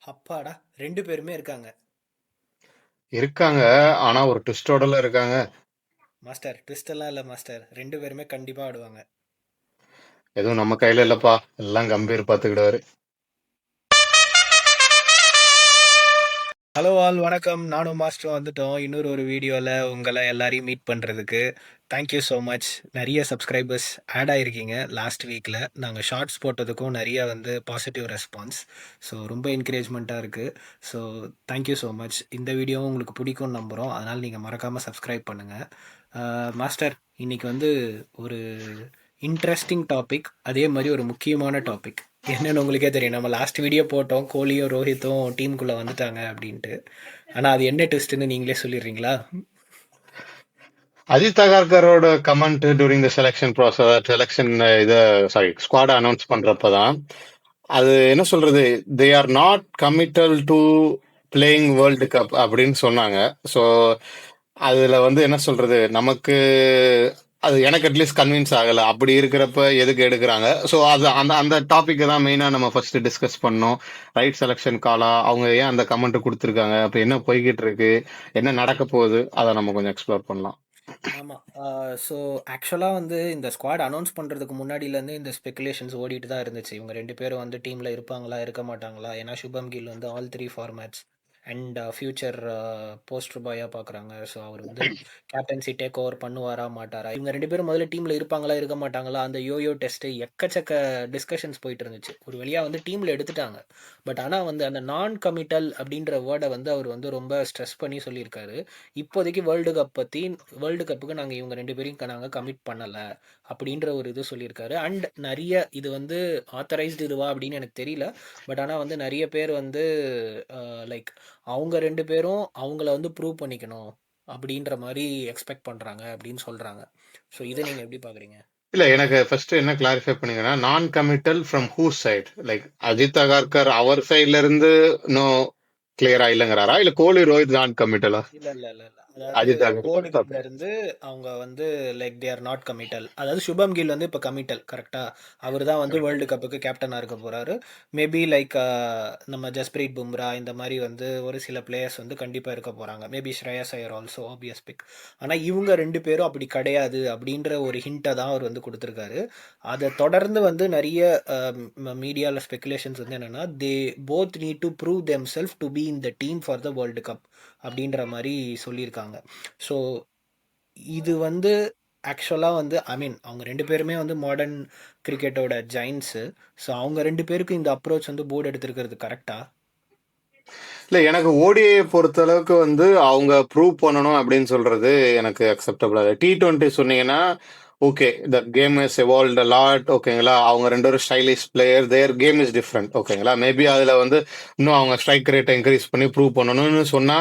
அப்பாடா! 2 பேருமே இருக்காங்க. இருக்காங்க. ஆனா ஒரு ட்விஸ்டோடல இருக்காங்க. மாஸ்டர் ட்விஸ்ட் எல்லாம் இல்ல மாஸ்டர். 2 பேருமே கண்டிப்பா ஆடுவாங்க. எதுவும் நம்ம கையில இல்லப்பா. எல்லாம் கம்பீர் பாத்துக்கிடுவாரு. ஹலோ ஆல் வணக்கம். நானும் மாஸ்டரும் வந்துட்டோம். இன்னொரு ஒரு வீடியோல உங்கள எல்லாரையும் மீட் பண்றதுக்கு. Thank you so much. நெறைய சப்ஸ்கிரைபர்ஸ் ஆட் ஆயிருக்கீங்க லாஸ்ட் வீக்ல. நாங்க ஷார்ட்ஸ் போட்டதுக்கும் நெறைய வந்து பாசிட்டிவ் ரெஸ்பான்ஸ். ஸோ ரொம்ப என்கரேஜ்மெண்ட்டா இருக்கு. So thank you so much. இந்த வீடியோவும் உங்களுக்கு பிடிக்கும்னு நம்புறோம். அதனால நீங்க மறக்காம சப்ஸ்கிரைப் பண்ணுங்க. மாஸ்டர் இன்னைக்கு வந்து ஒரு இன்ட்ரெஸ்டிங் டாபிக், அதே மாதிரி ஒரு முக்கியமான டாபிக். என்னன்னு உங்களுக்கே தெரியும், நம்ம லாஸ்ட் வீடியோ போட்டோம் கோலியும் ரோஹித்தும் டீமுக்குள்ள வந்துட்டாங்க அப்படின்ட்டு. ஆனா அது என்ன ட்விஸ்ட்னு நீங்களே சொல்லிடுறீங்களா? அஜித் அகர்கரோட comment during the selection process selection இத சாரி ஸ்குவாட அனௌன்ஸ் பண்றப்பதான் அது என்ன சொல்றது, they are not committal to playing world cup அப்படின்னு சொன்னாங்க. ஸோ அதுல வந்து என்ன சொல்றது, நமக்கு அது எனக்கு அட்லீஸ்ட் கன்வின்ஸ் ஆகல. அப்படி இருக்கிறப்ப எதுக்கு எடுக்கிறாங்க? ஸோ அது அந்த அந்த டாபிக் தான் மெயினா நம்ம ஃபர்ஸ்ட் டிஸ்கஸ் பண்ணோம். ரைட் செலெக்ஷன் காலா, அவங்க ஏன் அந்த கமெண்ட் கொடுத்துருக்காங்க, அப்ப என்ன போய்கிட்டு இருக்கு, என்ன நடக்க போகுது, அதை நம்ம கொஞ்சம் எக்ஸ்ப்ளோர் பண்ணலாம். ஆமா. ஸோ ஆக்சுவலாக வந்து இந்த ஸ்குவாட் அனௌன்ஸ் பண்ணுறதுக்கு முன்னாடியிலேருந்து இந்த ஸ்பெகுலேஷன்ஸ் ஓடிட்டு தான் இருந்துச்சு. இவங்க 2 பேரும் வந்து டீமில் இருப்பாங்களா இருக்க மாட்டாங்களா, ஏன்னா சுபம் கில் வந்து all 3 formats and future poster பாயாக பார்க்குறாங்க. ஸோ அவர் வந்து கேப்டன்சி டேக் ஓவர் பண்ணுவாரா மாட்டாரா, இவங்க 2 பேரும் முதல்ல டீமில் இருப்பாங்களா இருக்க மாட்டாங்களா, அந்த யோயோ டெஸ்ட்டு எக்கச்சக்க டிஸ்கஷன்ஸ் போயிட்டு இருந்துச்சு. ஒரு வழியாக வந்து டீமில் எடுத்துட்டாங்க. பட் ஆனால் வந்து அந்த நான் கமிட்டல் அப்படின்ற வேர்டை வந்து அவர் வந்து ரொம்ப ஸ்ட்ரெஸ் பண்ணி சொல்லியிருக்காரு. இப்போதைக்கு வேர்ல்டு கப் பற்றி, வேர்ல்டு கப்புக்கு நாங்கள் இவங்க 2 பேரையும் நாங்கள் கமிட் பண்ணலை அப்படின்ற ஒரு இது சொல்லியிருக்காரு. அண்ட் நிறைய இது வந்து ஆத்தரைஸ்டு இதுவா அப்படின்னு எனக்கு தெரியல. பட் ஆனால் வந்து நிறைய பேர் வந்து லைக் அவங்க 2 பேரும் அவங்கள வந்து ப்ரூவ் பண்ணிக்கணும் அப்படின்ற மாதிரி எக்ஸ்பெக்ட் பண்ணுறாங்க அப்படின்னு சொல்கிறாங்க. ஸோ இதை நீங்கள் எப்படி பார்க்குறீங்க? இல்ல, எனக்கு ஃபர்ஸ்ட் என்ன கிளாரிஃபை பண்ணீங்கன்னா, non committal from who side, like Ajit Agarkar அவர் சைட்ல இருந்து நோ கிளியரா இல்லைங்கிறாரா, இல்ல கோலி ரோஹித் நான் கமிட்டலா? இல்ல இல்ல இல்ல இல்ல. அதாவது அஜித் அகர்கர். கோலில இருந்து அவங்க வந்து like they are not committal. அதாவது சுபம் கில் வந்து இப்போ கமிட்டல் கரெக்டா. அவர் தான் வந்து வேர்ல்டு கப்புக்கு கேப்டனா இருக்க போறாரு. மேபி லைக் நம்ம ஜஸ்பிரீத் பும்ரா இந்த மாதிரி வந்து ஒரு சில பிளேயர்ஸ் வந்து கண்டிப்பா இருக்க போறாங்க. மேபி ஸ்ரேயஸ் ஐயர் ஆல்சோ ஆப்வியஸ் பிக். ஆனா இவங்க 2 பேரும் அப்படி கிடையாது அப்படின்ற ஒரு ஹிண்ட்டை தான் அவர் வந்து கொடுத்துருக்காரு. அதை தொடர்ந்து வந்து நிறைய மீடியாவில் ஸ்பெகுலேஷன்ஸ் வந்து என்னன்னா, they both need to prove them self to be in the team for the world cup அப்படின்ற மாதிரி சொல்லியிருக்காங்க. ஸோ இது வந்து ஆக்சுவலாக வந்து ஐ மீன் அவங்க 2 பேருமே வந்து மாடர்ன் கிரிக்கெட்டோட ஜெயின்ஸு. ஸோ அவங்க 2 பேருக்கும் இந்த அப்ரோச் வந்து போர்டு எடுத்திருக்கிறது கரெக்டா? இல்ல, எனக்கு ஓடிஐ பொறுத்த அளவுக்கு வந்து அவங்க ப்ரூவ் பண்ணணும் அப்படின்னு சொல்றது எனக்கு அக்செப்டபிள். T20 சொன்னீங்கன்னா okay, the game is evolved a lot, ஓகேங்களா. அவங்க ரெண்டு பேரும் stylish player, their game is different, ஓகேங்களா. மேபி அதுல வந்து இன்னும் அவங்க ஸ்ட்ரைக் ரேட்டை இன்க்ரீஸ் பண்ணி ப்ரூவ் பண்ணணும்னு சொன்னா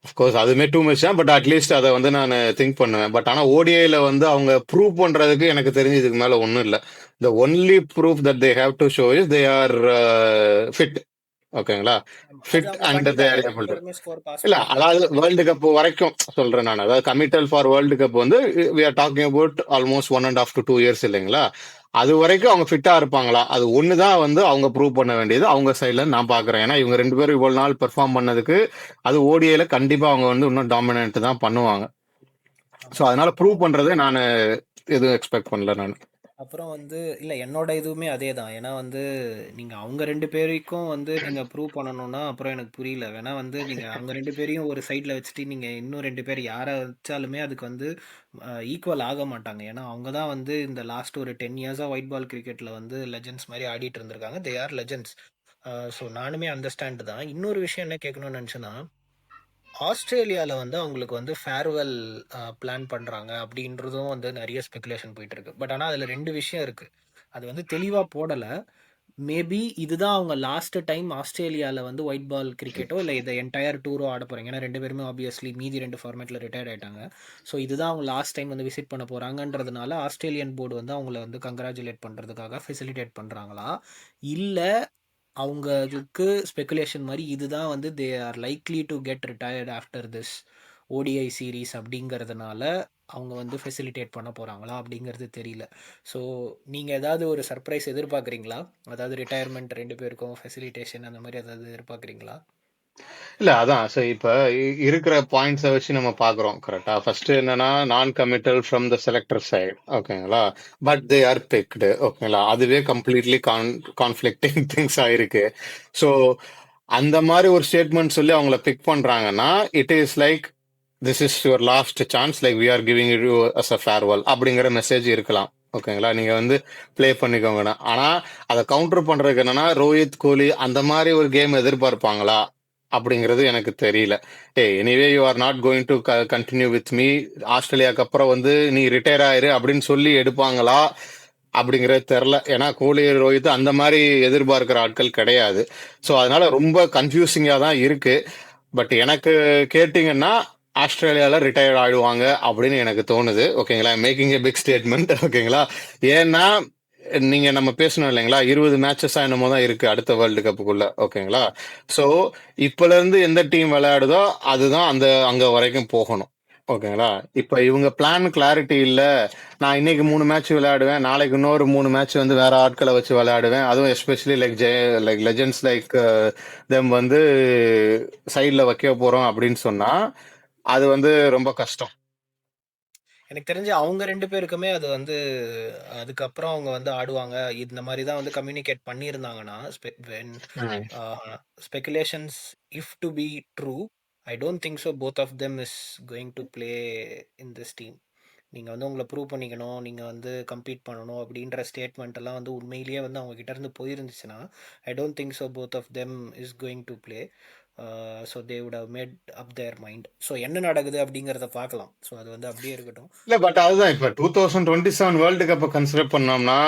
அஃப்கோர்ஸ் அதுமே டூ மச் தான். பட் அட்லீஸ்ட் அதை வந்து நான் திங்க் பண்ணுவேன். பட் ஆனால் ஓடிஐல வந்து அவங்க ப்ரூவ் பண்றதுக்கு எனக்கு தெரிஞ்சு இதுக்கு மேல ஒன்றும் இல்லை. The only proof that they have to show is they are fit, ஓகேங்களா. ஆமா. அது ஃபிட் அவங்க அண்ட் பண்ணிட்டாங்க. Their 2 able to. பேருமே ஸ்கோர் பாஸ் இல்ல, பண்ணிட்டாங்க. அதாவது வேர்ல்டு கப் வரைக்கும் சொல்றேன் நான். அதாவது கமிட்டல் ஃபார் வேர்ல்டு கப் வந்து we are talking about almost 1.5 to 2 years இல்லைங்களா. அது வரைக்கும் அவங்க ஃபிட்டா இருப்பாங்களா, அது ஒண்ணுதான் வந்து அவங்க ப்ரூவ் பண்ண வேண்டியது அவங்க சைட்ல நான் பாக்குறேன். ஏன்னா இவங்க ரெண்டு பேரும் இவ்வளவு நாள் பெர்ஃபார்ம் பண்ணதுக்கு அது ஓடிஐல கண்டிப்பா அவங்க வந்து இன்னும் டாமினன்ட் தான் பண்ணுவாங்க. ஸோ ஆமா. அதனால ப்ரூவ் அப்புறம் பண்றதை நான் எதுவும் எக்ஸ்பெக்ட் பண்ணல நான். அப்புறம் வந்து இல்ல என்னோட இதுவுமே அதே தான். ஏன்னா வந்து நீங்க அவங்க 2 பேருக்கும் வந்து நீங்க ப்ரூவ் பண்ணணும்னா அப்புறம் எனக்கு புரியல. வேணா வந்து நீங்க அவங்க 2 பேரையும் ஒரு சைடுல வச்சுட்டு நீங்க இன்னும் 2 பேர் யார வச்சாலுமே அதுக்கு வந்து ஈக்குவல் ஆக மாட்டாங்க. ஏன்னா அவங்க தான் வந்து இந்த லாஸ்ட் ஒரு 10 இயர்ஸா ஒயிட் பால் கிரிக்கெட்ல வந்து லெஜெண்ட்ஸ் மாதிரி ஆடிட்டு இருந்திருக்காங்க. They are legends. ஸோ நானுமே அண்டர்ஸ்டாண்ட் தான். இன்னொரு விஷயம் என்ன கேட்கணும்னு நினச்சேன்னா, ஆஸ்திரேலியால வந்து அவங்களுக்கு வந்து ஃபேர்வெல் பிளான் பண்றாங்க அப்படின்றதும் வந்து நிறைய ஸ்பெகுலேஷன் போயிட்டு இருக்கு. பட் ஆனா அதுல 2 விஷயம் இருக்கு. அது வந்து தெளிவா போடல. மேபி இதுதான் அவங்க லாஸ்ட் டைம் ஆஸ்திரேலியால வந்து ஒயிட் பால் கிரிக்கெட்டோ இல்ல இந்த என்டையர் டூரோ ஆட போறாங்க. ஏன்னா 2 பேருமே ஆப்வியஸ்லி மீதி 2 ஃபார்மேட்ல ரிட்டையர்ட் ஆயிட்டாங்க. ஸோ இதுதான் அவங்க லாஸ்ட் டைம் வந்து விசிட் பண்ண போறாங்கன்றதுனால ஆஸ்திரேலியன் போர்டு வந்து அவங்கள வந்து கங்க்ராச்சுலேட் பண்றதுக்காக ஃபெசிலிட்டேட் பண்றாங்களா? இல்ல அவங்களுக்கு ஸ்பெகுலேஷன் மாதிரி இதுதான் வந்து they are likely to get retired after this, ODI series அப்படிங்கிறதுனால அவங்க வந்து ஃபெசிலிட்டேட் பண்ண போகிறாங்களா அப்படிங்கிறது தெரியல. ஸோ நீங்கள் ஏதாவது ஒரு சர்ப்ரைஸ் எதிர்பார்க்குறீங்களா? அதாவது ரிட்டையர்மெண்ட் 2 பேருக்கும் ஃபெசிலிட்டேஷன் அந்த மாதிரி ஏதாவது எதிர்பார்க்குறீங்களா? இல்ல அதான். சோ இப்ப இருக்கிற பாயிண்ட்ஸ வச்சு நம்ம பார்க்குறோம். கரெக்ட்டா? ஃபர்ஸ்ட் என்னன்னா, non committal from the selector side. ஓகேங்களா? But they are picked. ஓகேங்களா? அதுவே கம்ப்ளீட்லி கான்ஃப்ளிக்டிங் திங்ஸ் ஆயிருக்கு. ஸோ அந்த மாரி ஒரு ஸ்டேட்மெண்ட் சொல்லி அவங்கள பிக் பண்றாங்கன்னா, it is like this is your last chance. Like we are giving you as a farewell அப்படிங்கிற மெசேஜ் இருக்கலாம். ஓகேங்களா? நீங்க வந்து ப்ளே பண்ணிக்கோங்கன்னு. ஆனா, அத கவுண்டர் பண்றதுக்கு என்னன்னா, ரோஹித், கோலி அந்த மாரி ஒரு கேம் எதிர்பார்ப்பாங்களா? அப்படிங்கிறது எனக்கு தெரியல. Anyway you are not going to continue with me. ஆஸ்திரேலியாக்கு அப்புறம் வந்து நீ ரிட்டையர் ஆயிரு அப்படின்னு சொல்லி எடுப்பாங்களா அப்படிங்கிறது தெரில. ஏன்னா கோலி, ரோஹித் அந்த மாதிரி எதிர்பார்க்கிற ஆட்கள் கிடையாது. ஸோ அதனால ரொம்ப கன்ஃபியூசிங்கா தான் இருக்கு. பட் எனக்கு கேட்டிங்கன்னா ஆஸ்திரேலியால ரிட்டையர்ட் ஆயிடுவாங்க அப்படின்னு எனக்கு தோணுது. ஓகேங்களா? Making a big statement. ஓகேங்களா? ஏன்னா நீங்க நம்ம பேசணும் இல்லைங்களா, 20 மேட்சஸ் என்னமோ தான் இருக்கு அடுத்த வேர்ல்டு கப்புக்குள்ள. ஓகேங்களா? சோ இப்பல இருந்து எந்த டீம் விளையாடுதோ அதுதான் அந்த அங்க வரைக்கும் போகணும். ஓகேங்களா? இப்ப இவங்க பிளான் கிளாரிட்டி இல்ல. நான் இன்னைக்கு 3 மேட்ச் விளையாடுவேன், நாளைக்கு இன்னொரு 3 மேட்ச் வந்து வேற ஆட்களை வச்சு விளையாடுவேன். அதுவும் especially like legends like them வந்து சைட்ல வைக்க போறோம் அப்படின்னு சொன்னா அது வந்து ரொம்ப கஷ்டம். எனக்கு தெரிஞ்சு அவங்க 2 பேருக்குமே அது வந்து அதுக்கப்புறம் அவங்க வந்து ஆடுவாங்க. இந்த மாரி தான் வந்து கம்யூனிகேட் பண்ணியிருந்தாங்கன்னா, when hmm. Speculations if to be true, I don't think so both of them is going to play in this team. நீங்க வந்து உங்கள ப்ரூவ் பண்ணிக்கணும், நீங்க வந்து கம்பீட் பண்ணணும் அப்படின்ற ஸ்டேட்மெண்ட் எல்லாம் வந்து உண்மையிலேயே வந்து அவங்க கிட்ட இருந்து போயிருந்துச்சுன்னா, I don't think so both of them is going to play. So they would have made up their mind. So என்ன நடக்குது அப்படிங்கிறத பார்க்கலாம். ஸோ அது வந்து அப்படியே இருக்கட்டும். இல்ல பட் அதுதான் இப்ப 2027 வேர்ல்டு கப்பை கன்சிடர் பண்ணோம்னா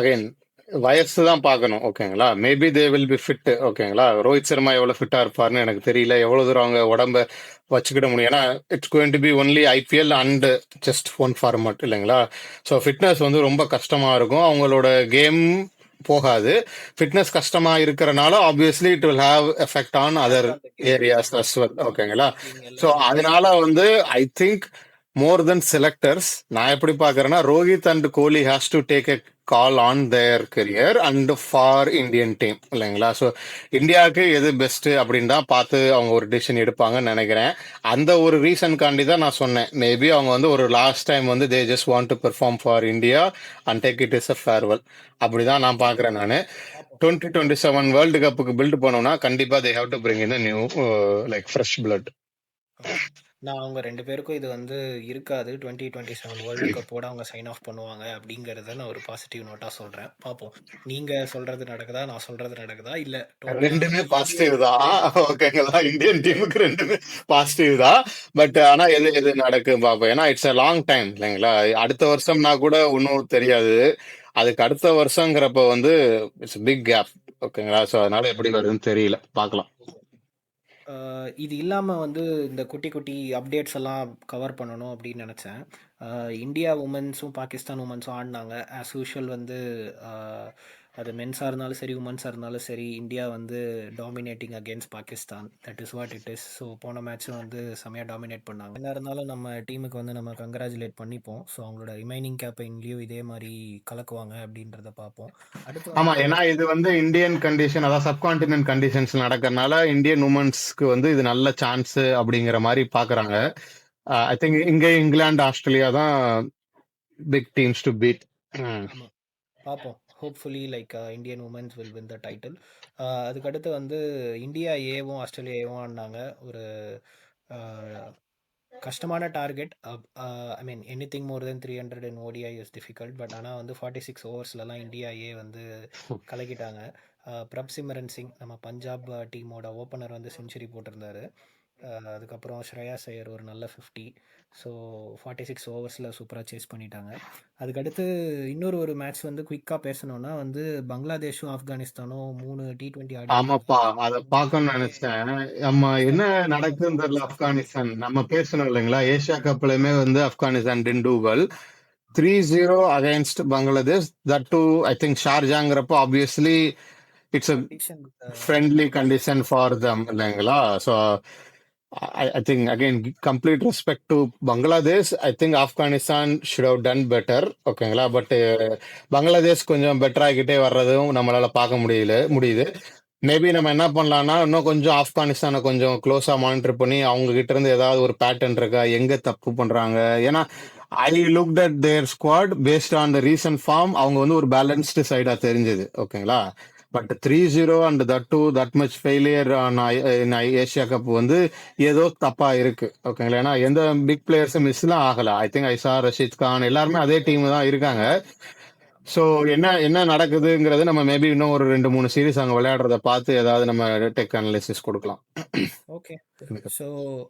அகைன் வயசு தான் பார்க்கணும். ஓகேங்களா? Maybe they will be fit. ஓகேங்களா? ரோஹித் சர்மா எவ்வளவு ஃபிட்டா இருப்பாருன்னு எனக்கு தெரியல. எவ்வளவு தூரம் அவங்க உடம்ப வச்சுக்கிட முடியும். ஏன்னா it's going to be only IPL and just one format இல்லைங்களா? ஸோ ஃபிட்னஸ் வந்து ரொம்ப கஷ்டமா இருக்கும். அவங்களோட கேம் போகாது. ஃபிட்னஸ் கஷ்டமா இருக்கிறனால obviously it will have effect on other effect on the game. Areas ஆமா. As well. ஓகேங்களா? பேட்டிங் ஸோ எல்லாமே. அதனால வந்து I think more then selectors நான் எப்படி பாக்குறேன்னா Rohit and Kohli has to take a call on their career and for Indian team இல்லைங்களா? So இந்தியாவுக்கு எது பெஸ்ட் அப்படின்னு தான் பார்த்து அவங்க ஒரு டிசிஷன் எடுப்பாங்கன்னு நினைக்கிறேன். அந்த ஒரு ரீசன்காண்டி தான் நான் சொன்னேன், மேபி அவங்க வந்து ஒரு லாஸ்ட் டைம் வந்து they just want to perform for India and take it is a farewell. அப்படிதான் நான் பாக்குறேன் நான். பார்ப்போம். 2027 வேர்ல்டு கப்புக்கு பில்ட் பண்ணோம்னா கண்டிப்பா தே have to bring in new like fresh blood. Okay. நான் அவங்க 2 பேருக்கும் இது வந்து இருக்காது. 2027 வேர்ல்டு கப்போட அவங்க சைன் ஆஃப் பண்ணுவாங்க அப்படிங்கிறத நான் ஒரு பாசிட்டிவ் நோட்டா சொல்றேன். பார்ப்போம். நீங்க சொல்றது நடக்குதா? நான் சொல்றது நடக்குதா? இல்ல டோட்டலா ரெண்டுமே இந்தியா பாசிட்டிவ் தான். டீமே ஓகேங்களா? இந்தியன் டீமுக்கு ரெண்டுமே பாசிட்டிவ் தான். பட் ஆனா எது எது நடக்கும் பார்ப்போம். ஏன்னா இட்ஸ் a லாங் டைம் இல்லைங்களா? அடுத்த வருஷம்னா கூட ஒன்றும் தெரியாது. அதுக்கு அடுத்த வருஷங்கிறப்ப வந்து இட்ஸ் பிக் கேப். ஓகேங்களா? ஸோ அதனால எப்படி வருதுன்னு தெரியல. பார்க்கலாம். இது இல்லாம வந்து இந்த குட்டி குட்டி அப்டேட்ஸ் எல்லாம் கவர் பண்ணணும் அப்படின்னு நினச்சேன். இந்தியா உமன்ஸும் பாகிஸ்தான் உமன்ஸும் ஆடினாங்க. ஆஸ் யூஷுவல் வந்து ஆஹ், அது மென்ஸாக இருந்தாலும் சரி உமன்ஸாக இருந்தாலும் சரி இந்தியா வந்து dominating against Pakistan. That is what it is. So போன மேட்ச்சும் வந்து செமையாக டாமினேட் பண்ணாங்க. என்ன இருந்தாலும் நம்ம டீமுக்கு வந்து நம்ம கங்க்ராச்சுலேட் பண்ணிப்போம். ஸோ அவங்களோட ரிமைனிங் கேம்பெயின்லேயும் இதே மாதிரி கலக்குவாங்க அப்படின்றத பார்ப்போம். அடுத்து ஆமா, வந்து ஏன்னா இது வந்து இந்தியன் கண்டிஷன், அதாவது சப்கான்டினென்ட் கண்டிஷன்ஸ் நடக்கறனால இந்தியன் உமன்ஸ்க்கு வந்து இது நல்ல சான்ஸ் அப்படிங்கிற மாதிரி பாக்குறாங்க. ஐ திங்க் இங்க இங்கிலாந்து, ஆஸ்திரேலியா தான் பிக் டீம்ஸ் டு பீட். ஆமாம், பார்ப்போம். Hopefully like Indian women's will win the title. அதுக்கடுத்து வந்து இந்தியா ஏவும் ஆஸ்திரேலியா ஏவும் ஆடினாங்க. ஒரு கஷ்டமான target. I mean anything more then 300 in ODI is difficult. But ஆனால் வந்து 46 ஓவர்ஸ்லலாம் இந்தியா ஏ வந்து கலக்கிட்டாங்க. பிரப் சிம்ரன் சிங் நம்ம பஞ்சாப் டீமோட ஓப்பனர் வந்து செஞ்சுரி போட்டிருந்தாரு. அதுக்கப்புறம் ஸ்ரேயாஸ் ஐயர் ஒரு நல்ல 50. ஸோ 46 ஓவர்ஸில் சூப்பராக சேஸ் பண்ணிட்டாங்க. அதுக்கடுத்து இன்னொரு ஒரு மேட்ச் வந்து குயிக்காக பேசணும்னா வந்து பங்களாதேஷும் ஆப்கானிஸ்தானும் 3 T20 ஆடி இருந்தாங்க. ஆமாப்பா, அத பார்க்கணும்னு மூணுமே நினைச்சேன். நம்ம என்ன செம்மையாக நடக்குதுன்னு தெரியல. பர்ஃபார்மன்ஸ். ஆப்கானிஸ்தான் நம்ம பேசணும் இல்லைங்களா? ஏசியா கப்லயுமே வந்து Afghanistan didn't do well. 3-0 against Bangladesh. That too I think ஷார்ஜாங்கிறப்போ obviously it's a condition. Friendly condition for them இல்லைங்களா? So I think again complete respect to Bangladesh. I think Afghanistan should have done better. ஓகேங்களா? But Bangladesh கொஞ்சம் better ஆகிட்டே வர்றதும் நம்மளால பார்க்க முடியுது. Maybe நம்ம என்ன பண்ணலாம்னா இன்னும் கொஞ்சம் ஆப்கானிஸ்தானை கொஞ்சம் க்ளோஸா மானிட்டர் பண்ணி அவங்க கிட்ட இருந்து ஏதாவது ஒரு பேட்டர்ன் இருக்கா, எங்க தப்பு பண்றாங்க. ஏன்னா I looked at their squad based on the recent form. அவங்க வந்து ஒரு பேலன்ஸ்டு சைடா தெரிஞ்சது. ஓகேங்களா? But 3-0 and that too that much failure Asia cup வந்து ஏதோ தப்பா இருக்கு. ஓகேங்களா? ஏன்னா எந்த பிக் பிளேயர்ஸும் மிஸ்லாம் ஆகல. ஐ திங்க் ஐசா, ரஷீத் கான் எல்லாருமே அதே டீம் தான் இருக்காங்க. ஸோ என்ன என்ன நடக்குதுங்கிறது நம்ம மேபி இன்னும் ஒரு 2-3 சீரிஸ் அங்கே விளையாடுறத பார்த்து ஏதாவது நம்ம டெக் அனாலிசிஸ் கொடுக்கலாம். ஓகே. ஸோ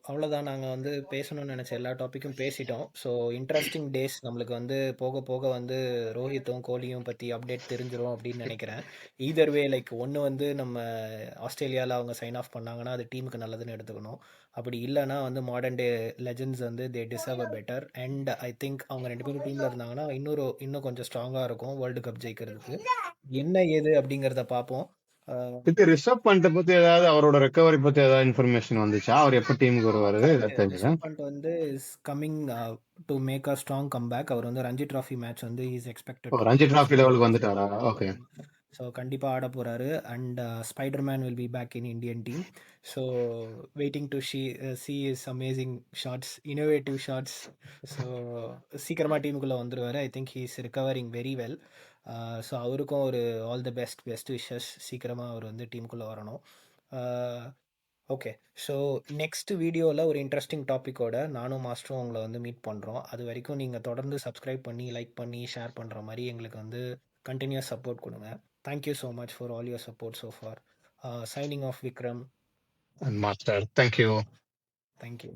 அவ்வளோதான். நாங்கள் வந்து பேசணும்னு நினச்ச எல்லா டாப்பிக்கும் பேசிட்டோம். ஸோ இன்ட்ரெஸ்டிங் டேஸ் நம்மளுக்கு வந்து போக போக வந்து ரோஹித்தும் கோலியும் பற்றி அப்டேட் தெரிஞ்சிரும் அப்படின்னு நினைக்கிறேன். ஈதர் வே லைக் ஒன்று வந்து நம்ம ஆஸ்திரேலியாவில் அவங்க சைன் ஆஃப் பண்ணாங்கன்னா அது டீமுக்கு நல்லதுன்னு எடுத்துக்கணும். அப்படி இல்லைன்னா வந்து மாடர்ன் டே லெஜண்ட்ஸ் வந்து they deserve a better. And I think அவங்க 2 பேரும் டீமில் இருந்தாங்கன்னா இன்னும் கொஞ்சம் ஸ்ட்ராங்காக இருக்கும் வேர்ல்டு கப் ஜெயிக்கிறதுக்கு. என்ன ஏது அப்படிங்கிறத பார்ப்போம். இது ரிஷப் பண்ட் பத்தி ஏதாவது அவரோட ரெக்கவரி பத்தி ஏதாவது இன்ஃபர்மேஷன் வந்துச்சா? அவர் எப்போ டீமுக்கு வருவாரு தெரிஞ்சுங்க. ரிஷப் பண்ட் வந்து is coming to make a strong comeback. அவர் வந்து ரஞ்சி ட்ராஃபி மேட்ச் வந்து is expected to Ranji trophy லெவலுக்கு வந்துட்டாரா? ஓகே. ஸோ கண்டிப்பாக ஆட போகிறாரு. And Spiderman will be back in Indian team. So waiting to see is amazing shots, innovative shots. So சீக்கிரமாக டீமுக்குள்ளே வந்துடுவார். I think he is recovering very well. So அவருக்கும் ஒரு ஆல் தி பெஸ்ட் விஷஸ். சீக்கிரமாக அவர் வந்து டீமுக்குள்ளே வரணும். ஓகே. ஸோ நெக்ஸ்ட் வீடியோவில் ஒரு இன்ட்ரெஸ்டிங் டாப்பிக்கோட நானும் மாஸ்டரும் உங்களை வந்து மீட் பண்ணுறோம். அது வரைக்கும் நீங்கள் தொடர்ந்து சப்ஸ்கிரைப் பண்ணி, லைக் பண்ணி, ஷேர் பண்ணுற மாதிரி எங்களுக்கு வந்து கண்டினியூஸ் சப்போர்ட் கொடுங்க. Thank you so much for all your support so for. Signing off Vikram. Master, thank you. Thank you.